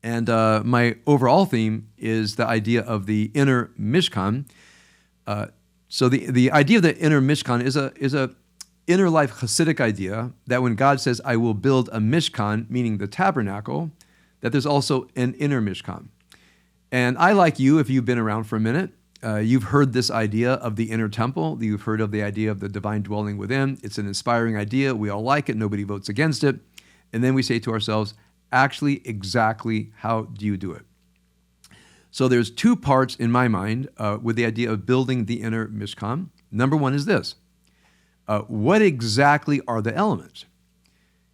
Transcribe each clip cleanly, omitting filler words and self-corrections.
And my overall theme is the idea of the inner Mishkan. So the idea of the inner Mishkan is a inner life Hasidic idea that when God says, I will build a Mishkan, meaning the tabernacle, that there's also an inner Mishkan. And I, like you, if you've been around for a minute, you've heard this idea of the inner temple. You've heard of the idea of the divine dwelling within. It's an inspiring idea. We all like it. Nobody votes against it. And then we say to ourselves, actually, exactly how do you do it? So there's two parts in my mind with the idea of building the inner Mishkan. Number one is this. What exactly are the elements?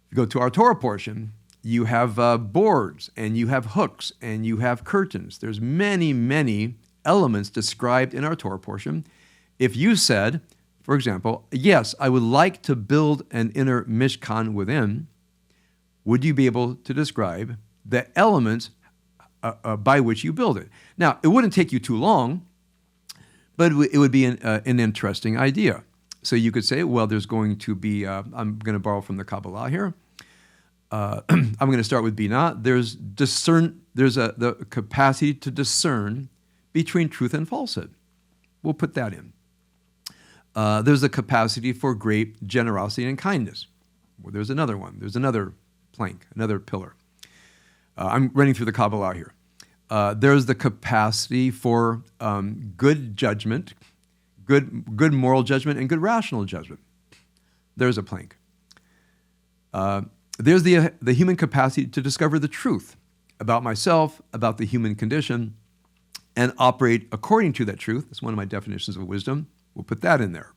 If you go to our Torah portion, you have boards, and you have hooks, and you have curtains. There's many, many elements described in our Torah portion. If you said, for example, yes, I would like to build an inner Mishkan within, would you be able to describe the elements by which you build it? Now, it wouldn't take you too long, but it would be an interesting idea. So you could say, well, there's going to be, I'm going to borrow from the Kabbalah here. I'm going to start with Binah. There's the capacity to discern between truth and falsehood. We'll put that in. There's the capacity for great generosity and kindness. Well, there's another one. There's another plank, another pillar. I'm running through the Kabbalah here. There's the capacity for good judgment, good moral judgment, and good rational judgment. There's a plank. There's the human capacity to discover the truth about myself, about the human condition, and operate according to that truth. That's one of my definitions of wisdom. We'll put that in there.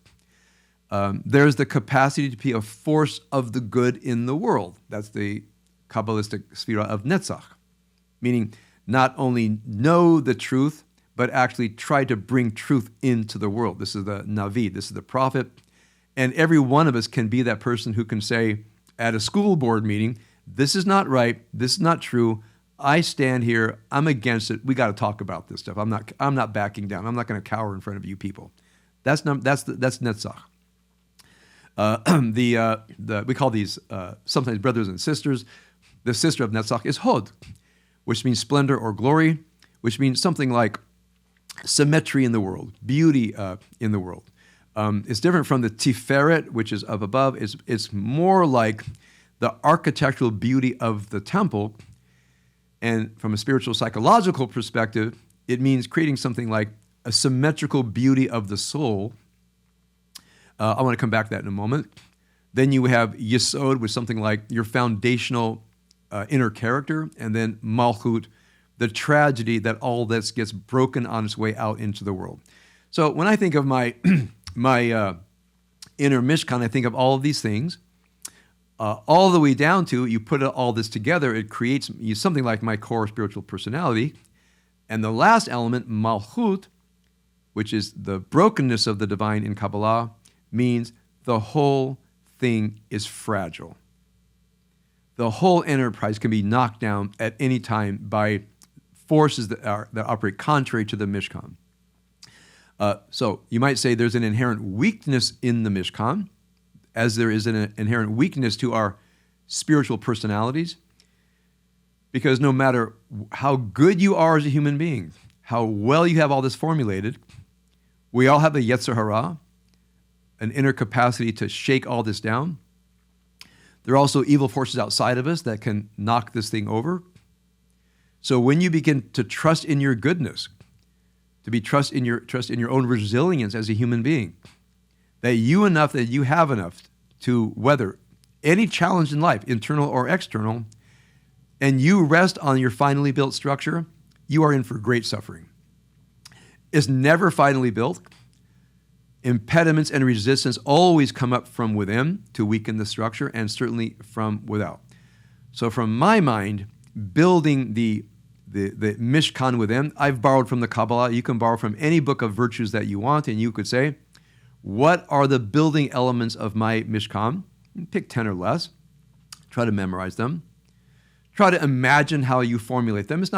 There's the capacity to be a force of the good in the world. That's the Kabbalistic sphera of Netzach, meaning not only know the truth, but actually try to bring truth into the world. This is the Navi, this is the prophet. And every one of us can be that person who can say at a school board meeting, this is not right, this is not true, I stand here, I'm against it, we got to talk about this stuff. I'm not backing down, I'm not going to cower in front of you people. That's Netzach. We call these sometimes brothers and sisters. The sister of Netzach is Hod, which means splendor or glory, which means something like symmetry in the world, beauty in the world. It's different from the Tiferet, which is of above. It's more like the architectural beauty of the temple. And from a spiritual psychological perspective, it means creating something like a symmetrical beauty of the soul. I want to come back to that in a moment. Then you have Yesod, with something like your foundational inner character, and then Malchut, the tragedy that all this gets broken on its way out into the world. So when I think of my inner Mishkan, I think of all of these things, all the way down to, you put all this together, it creates something like my core spiritual personality. And the last element, Malchut, which is the brokenness of the divine in Kabbalah, means the whole thing is fragile. The whole enterprise can be knocked down at any time by forces that operate contrary to the Mishkan. So you might say there's an inherent weakness in the Mishkan, as there is an inherent weakness to our spiritual personalities, because no matter how good you are as a human being, how well you have all this formulated, we all have a Yetzer Hara, an inner capacity to shake all this down. There are also evil forces outside of us that can knock this thing over. So when you begin to trust in your goodness, trust in your own resilience as a human being, that you have enough to weather any challenge in life, internal or external, and you rest on your finally built structure, you are in for great suffering. It's never finally built. Impediments and resistance always come up from within to weaken the structure, and certainly from without. So from my mind, building the Mishkan within, I've borrowed from the Kabbalah. You can borrow from any book of virtues that you want, and you could say, what are the building elements of my Mishkan? Pick 10 or less. Try to memorize them. Try to imagine how you formulate them. It's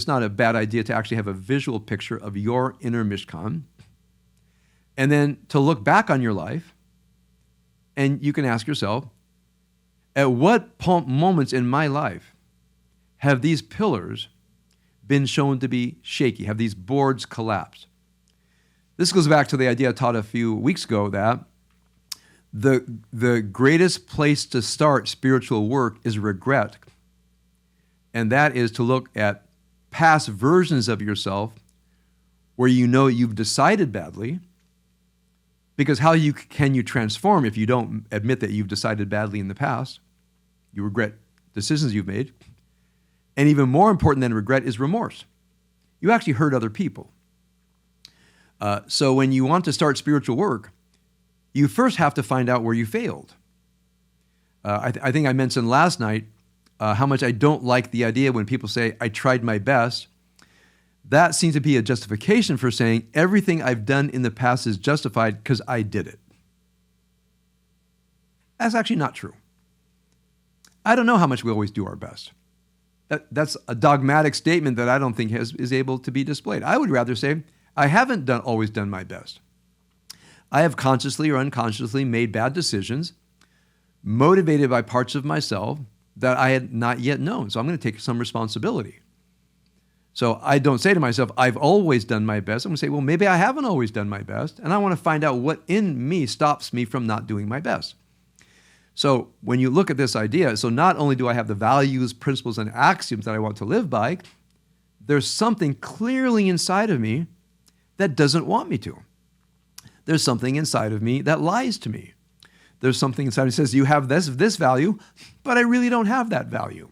not a bad idea to actually have a visual picture of your inner Mishkan. And then to look back on your life, and you can ask yourself, at what moments in my life have these pillars been shown to be shaky? Have these boards collapsed? This goes back to the idea I taught a few weeks ago that the greatest place to start spiritual work is regret. And that is to look at past versions of yourself where you know you've decided badly. Because how can you transform if you don't admit that you've decided badly in the past? You regret decisions you've made. And even more important than regret is remorse. You actually hurt other people. So when you want to start spiritual work, you first have to find out where you failed. I think I mentioned last night how much I don't like the idea when people say, I tried my best. That seems to be a justification for saying everything I've done in the past is justified because I did it. That's actually not true. I don't know how much we always do our best. That's a dogmatic statement that I don't think is able to be displayed. I would rather say, I haven't always done my best. I have consciously or unconsciously made bad decisions, motivated by parts of myself that I had not yet known. So I'm going to take some responsibility. So I don't say to myself, I've always done my best. I'm going to say, well, maybe I haven't always done my best. And I want to find out what in me stops me from not doing my best. So when you look at this idea, so not only do I have the values, principles, and axioms that I want to live by, there's something clearly inside of me that doesn't want me to. There's something inside of me that lies to me. There's something inside that says, you have this value, but I really don't have that value.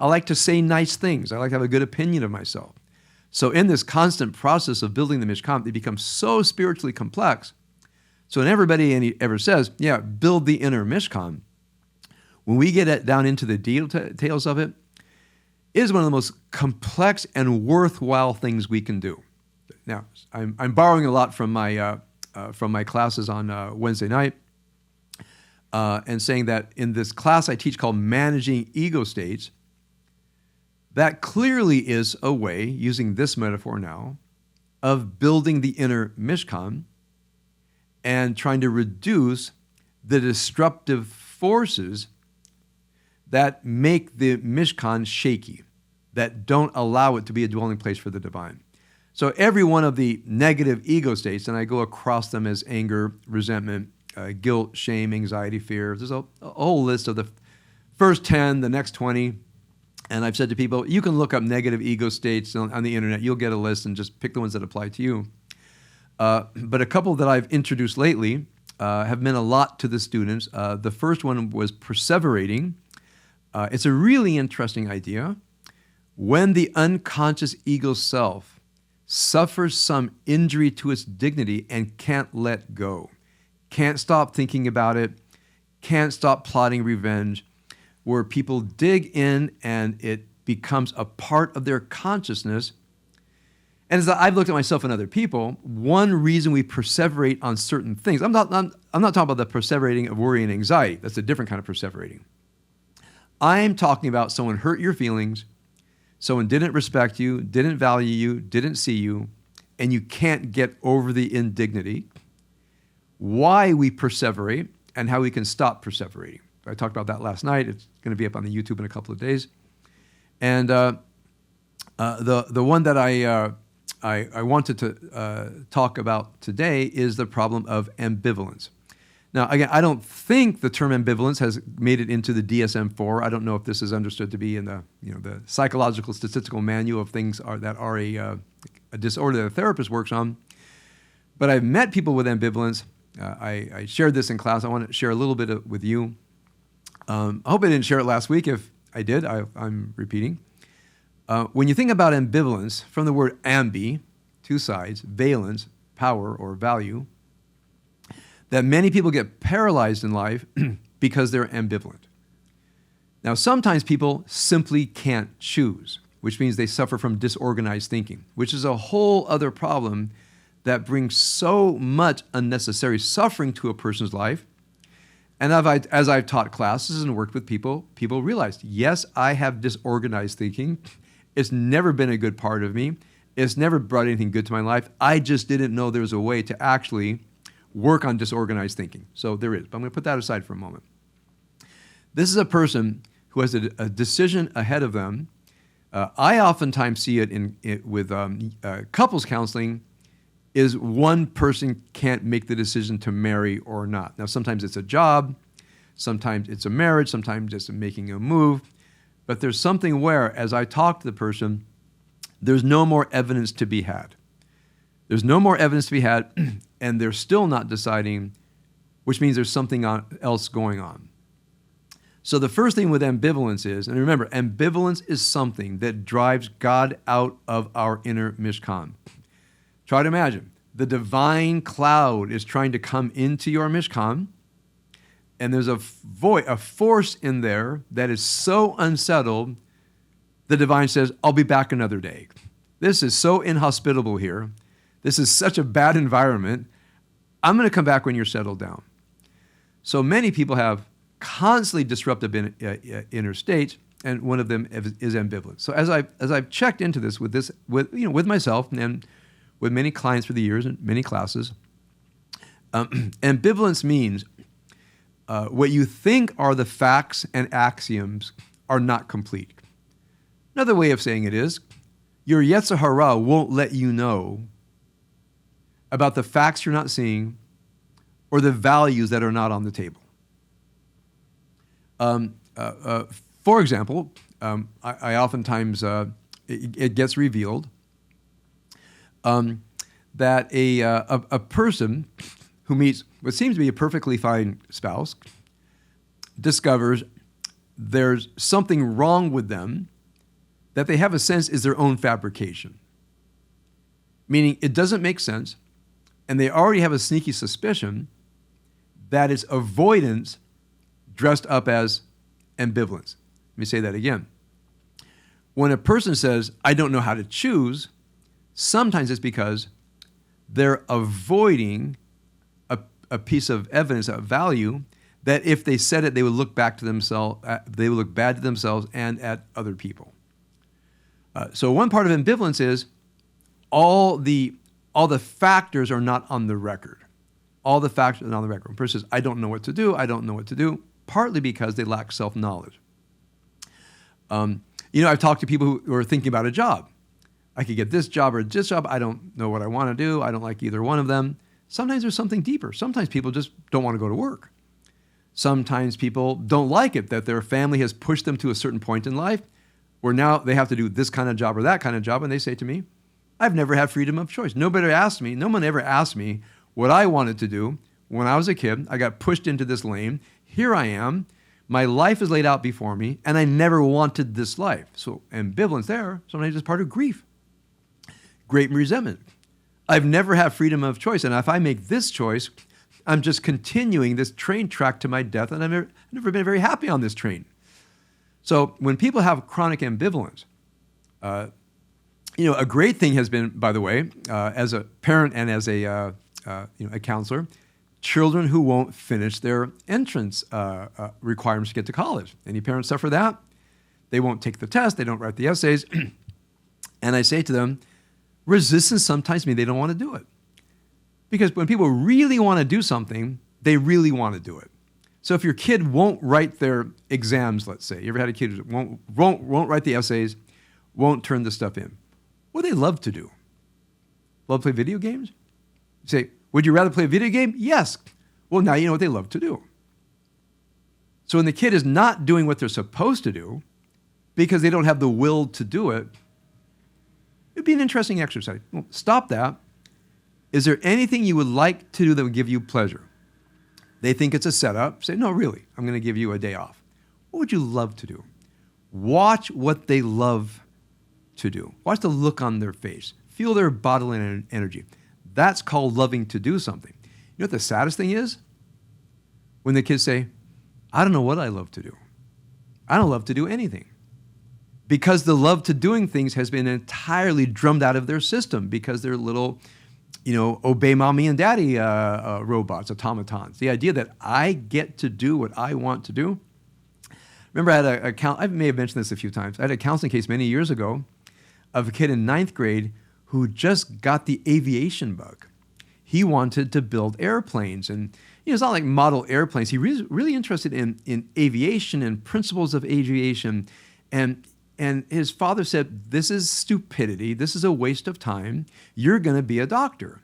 I like to say nice things. I like to have a good opinion of myself. So in this constant process of building the Mishkan, it becomes so spiritually complex. So when everybody ever says, yeah, build the inner Mishkan, when we get down into the details of it, it is one of the most complex and worthwhile things we can do. Now, I'm borrowing a lot from my classes on Wednesday night and saying that in this class I teach called Managing Ego States, that clearly is a way, using this metaphor now, of building the inner Mishkan and trying to reduce the disruptive forces that make the Mishkan shaky, that don't allow it to be a dwelling place for the divine. So every one of the negative ego states, and I go across them as anger, resentment, guilt, shame, anxiety, fear. There's a whole list of the first 10, the next 20. And I've said to people, you can look up negative ego states on the internet. You'll get a list and just pick the ones that apply to you. But a couple that I've introduced lately have meant a lot to the students. The first one was perseverating. It's a really interesting idea. When the unconscious ego self suffers some injury to its dignity and can't let go, can't stop thinking about it, can't stop plotting revenge, where people dig in and it becomes a part of their consciousness. And as I've looked at myself and other people, one reason we perseverate on certain things, I'm not talking about the perseverating of worry and anxiety. That's a different kind of perseverating. I'm talking about someone hurt your feelings, someone didn't respect you, didn't value you, didn't see you, and you can't get over the indignity. Why we perseverate and how we can stop perseverating. I talked about that last night. It's going to be up on the YouTube in a couple of days. And the one that I wanted to talk about today is the problem of ambivalence. Now, again, I don't think the term ambivalence has made it into the DSM-4. I don't know if this is understood to be in the psychological statistical manual of things that are a disorder that a therapist works on. But I've met people with ambivalence. I shared this in class. I want to share a little bit with you. I hope I didn't share it last week. If I did, I'm repeating. When you think about ambivalence, from the word ambi, two sides, valence, power or value, that many people get paralyzed in life because they're ambivalent. Now, sometimes people simply can't choose, which means they suffer from disorganized thinking, which is a whole other problem that brings so much unnecessary suffering to a person's life. And as I've taught classes and worked with people, people realized, yes, I have disorganized thinking. It's never been a good part of me. It's never brought anything good to my life. I just didn't know there was a way to actually work on disorganized thinking. So there is, but I'm going to put that aside for a moment. This is a person who has a decision ahead of them I oftentimes see it with couples counseling is one person can't make the decision to marry or not. Now, sometimes it's a job, sometimes it's a marriage, sometimes it's making a move, but there's something where, as I talk to the person, there's no more evidence to be had. There's no more evidence to be had, and they're still not deciding, which means there's something else going on. So the first thing with ambivalence is, and remember, ambivalence is something that drives God out of our inner Mishkan. Try to imagine, the divine cloud is trying to come into your Mishkan, and there's a force in there that is so unsettled, the divine says, I'll be back another day. This is so inhospitable here. This is such a bad environment. I'm going to come back when you're settled down. So many people have constantly disruptive inner states, and one of them is ambivalence. So as I've checked into this with myself and with many clients for the years and many classes, ambivalence means what you think are the facts and axioms are not complete. Another way of saying it is, your Yetzer Hara won't let you know about the facts you're not seeing or the values that are not on the table. For example, I oftentimes, it gets revealed that a person who meets what seems to be a perfectly fine spouse discovers there's something wrong with them that they have a sense is their own fabrication. Meaning it doesn't make sense, and they already have a sneaky suspicion that it's avoidance dressed up as ambivalence. Let me say that again. When a person says, I don't know how to choose, sometimes it's because they're avoiding a piece of evidence, a value, that if they said it, they would look back to themselves, they would look bad to themselves and at other people. So one part of ambivalence is all the factors are not on the record. All the factors are not on the record. When a person says, I don't know what to do, I don't know what to do, partly because they lack self-knowledge. I've talked to people who are thinking about a job. I could get this job or this job. I don't know what I want to do. I don't like either one of them. Sometimes there's something deeper. Sometimes people just don't want to go to work. Sometimes people don't like it that their family has pushed them to a certain point in life where now they have to do this kind of job or that kind of job. And they say to me, I've never had freedom of choice. No one ever asked me what I wanted to do when I was a kid. I got pushed into this lane. Here I am. My life is laid out before me, and I never wanted this life. So ambivalence there, sometimes is part of grief. Great resentment. I've never had freedom of choice, and if I make this choice, I'm just continuing this train track to my death, and I've never been very happy on this train. So when people have chronic ambivalence, a great thing has been, by the way, as a parent and as a counselor, children who won't finish their entrance requirements to get to college. Any parents suffer that? They won't take the test. They don't write the essays. And I say to them, resistance sometimes means they don't want to do it. Because when people really want to do something, they really want to do it. So if your kid won't write their exams, let's say, you ever had a kid who won't write the essays, won't turn the stuff in, what do they love to do? Love to play video games? You say, would you rather play a video game? Yes. Well, now you know what they love to do. So when the kid is not doing what they're supposed to do because they don't have the will to do it, it'd be an interesting exercise. Well, stop that. Is there anything you would like to do that would give you pleasure? They think it's a setup. Say, no, really, I'm going to give you a day off. What would you love to do? Watch what they love to do. Watch the look on their face. Feel their bodily energy. That's called loving to do something. You know what the saddest thing is? When the kids say, I don't know what I love to do. I don't love to do anything. Because the love to doing things has been entirely drummed out of their system because they're little, obey mommy and daddy robots, automatons. The idea that I get to do what I want to do. Remember, I may have mentioned this a few times. I had a counseling case many years ago of a kid in 9th grade who just got the aviation bug. He wanted to build airplanes, and it's not like model airplanes. He was really interested in aviation and principles of aviation, and And his father said, this is stupidity. This is a waste of time. You're going to be a doctor.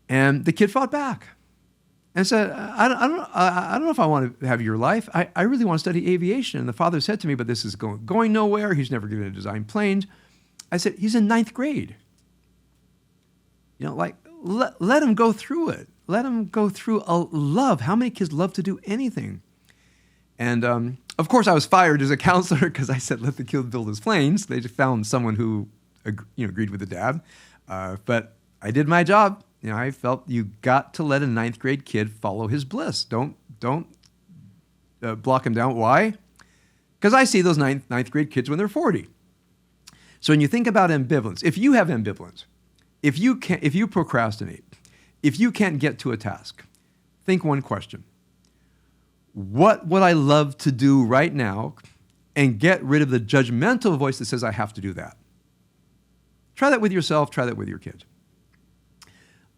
And the kid fought back and said, I don't know if I want to have your life. I really want to study aviation. And the father said to me, but this is going nowhere. He's never going to design planes. I said, he's in 9th grade. Let him go through it. Let him go through a love. How many kids love to do anything? And of course, I was fired as a counselor because I said, let the kid build his planes. They just found someone who agreed with the dad. But I did my job. I felt you got to let a 9th grade kid follow his bliss. Don't block him down. Why? Because I see those ninth grade kids when they're 40. So when you think about ambivalence, if you have ambivalence, if you procrastinate, if you can't get to a task, think one question. What would I love to do right now, and get rid of the judgmental voice that says I have to do that? Try that with yourself. Try that with your kids.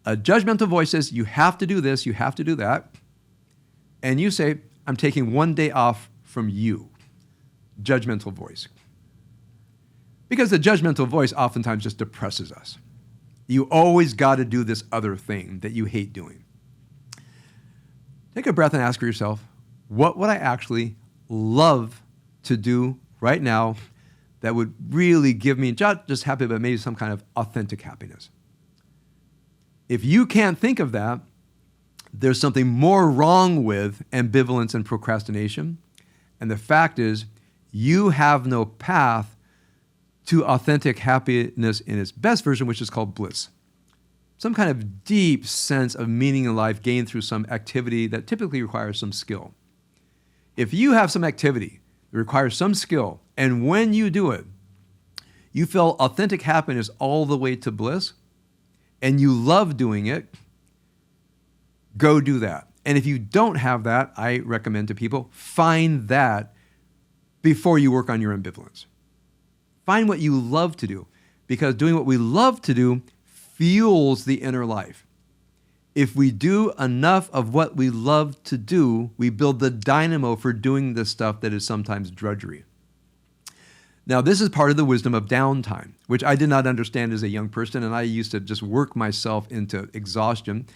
A judgmental voice says you have to do this, you have to do that. And you say, I'm taking one day off from you. Judgmental voice. Because the judgmental voice oftentimes just depresses us. You always got to do this other thing that you hate doing. Take a breath and ask yourself, what would I actually love to do right now that would really give me not just happy, but maybe some kind of authentic happiness? If you can't think of that, there's something more wrong with ambivalence and procrastination. And the fact is, you have no path to authentic happiness in its best version, which is called bliss. Some kind of deep sense of meaning in life gained through some activity that typically requires some skill. If you have some activity that requires some skill, and when you do it, you feel authentic happiness all the way to bliss, and you love doing it, go do that. And if you don't have that, I recommend to people, find that before you work on your ambivalence. Find what you love to do, because doing what we love to do fuels the inner life. If we do enough of what we love to do, we build the dynamo for doing the stuff that is sometimes drudgery. Now, this is part of the wisdom of downtime, which I did not understand as a young person, and I used to just work myself into exhaustion.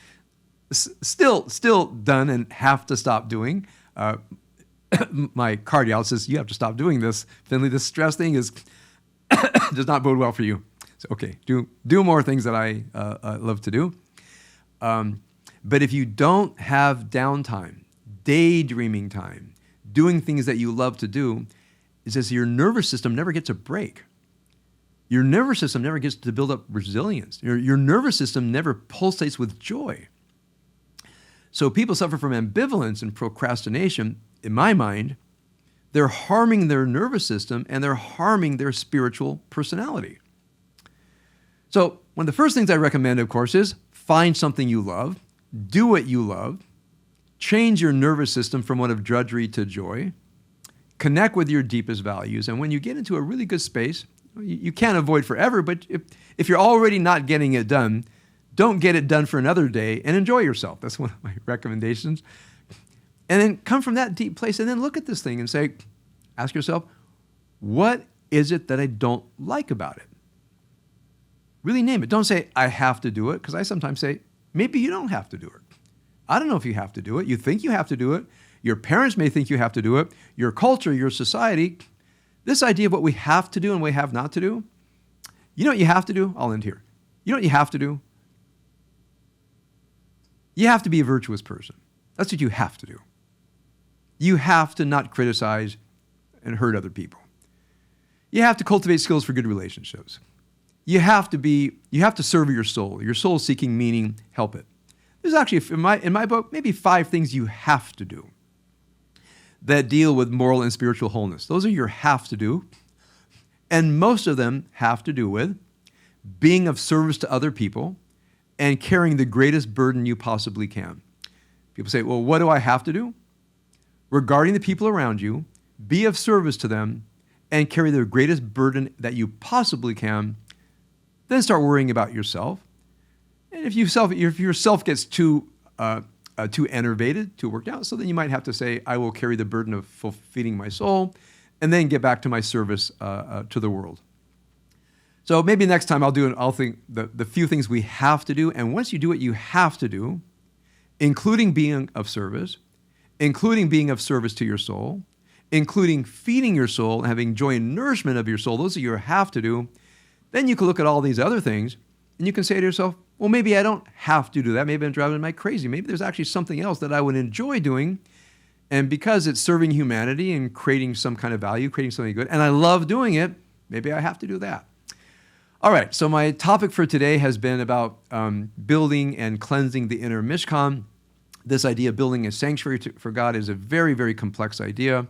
Still done and have to stop doing. My cardiologist says, you have to stop doing this. Finley, this stress thing does not bode well for you. So, okay, do more things that I love to do. But if you don't have downtime, daydreaming time, doing things that you love to do, it says your nervous system never gets a break. Your nervous system never gets to build up resilience. Your nervous system never pulsates with joy. So people suffer from ambivalence and procrastination. In my mind, they're harming their nervous system and they're harming their spiritual personality. So one of the first things I recommend, of course, is find something you love, do what you love, change your nervous system from one of drudgery to joy, connect with your deepest values, and when you get into a really good space, you can't avoid forever, but if you're already not getting it done, don't get it done for another day and enjoy yourself. That's one of my recommendations. And then come from that deep place and then look at this thing and say, ask yourself, what is it that I don't like about it? Really name it. Don't say, I have to do it, because I sometimes say, maybe you don't have to do it. I don't know if you have to do it. You think you have to do it. Your parents may think you have to do it. Your culture, your society. This idea of what we have to do and what we have not to do. You know what you have to do? I'll end here. You know what you have to do? You have to be a virtuous person. That's what you have to do. You have to not criticize and hurt other people. You have to cultivate skills for good relationships. You have to serve your soul. Your soul seeking meaning, help it. There's actually, in my book, maybe 5 things you have to do that deal with moral and spiritual wholeness. Those are your have to do. And most of them have to do with being of service to other people and carrying the greatest burden you possibly can. People say, well, what do I have to do? Regarding the people around you, be of service to them and carry the greatest burden that you possibly can. Then start worrying about yourself. And if yourself gets too enervated, too worked out, so then you might have to say, I will carry the burden of feeding my soul and then get back to my service to the world. So maybe next time I'll think the few things we have to do, and once you do what you have to do, including being of service, including being of service to your soul, including feeding your soul and having joy and nourishment of your soul, those are your have to do, then you can look at all these other things and you can say to yourself, well, maybe I don't have to do that. Maybe I'm driving my crazy. Maybe there's actually something else that I would enjoy doing. And because it's serving humanity and creating some kind of value, creating something good, and I love doing it, maybe I have to do that. All right, so my topic for today has been about building and cleansing the inner Mishkan. This idea of building a sanctuary for God is a very, very complex idea.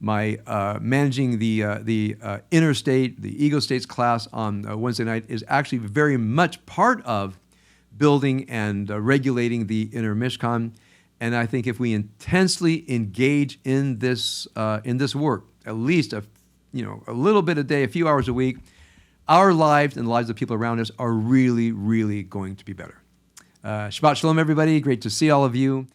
My managing the inner state, the ego states class on Wednesday night is actually very much part of building and regulating the inner Mishkan. And I think if we intensely engage in this work, at least a little bit a day, a few hours a week, our lives and the lives of people around us are really, really going to be better. Shabbat Shalom, everybody. Great to see all of you.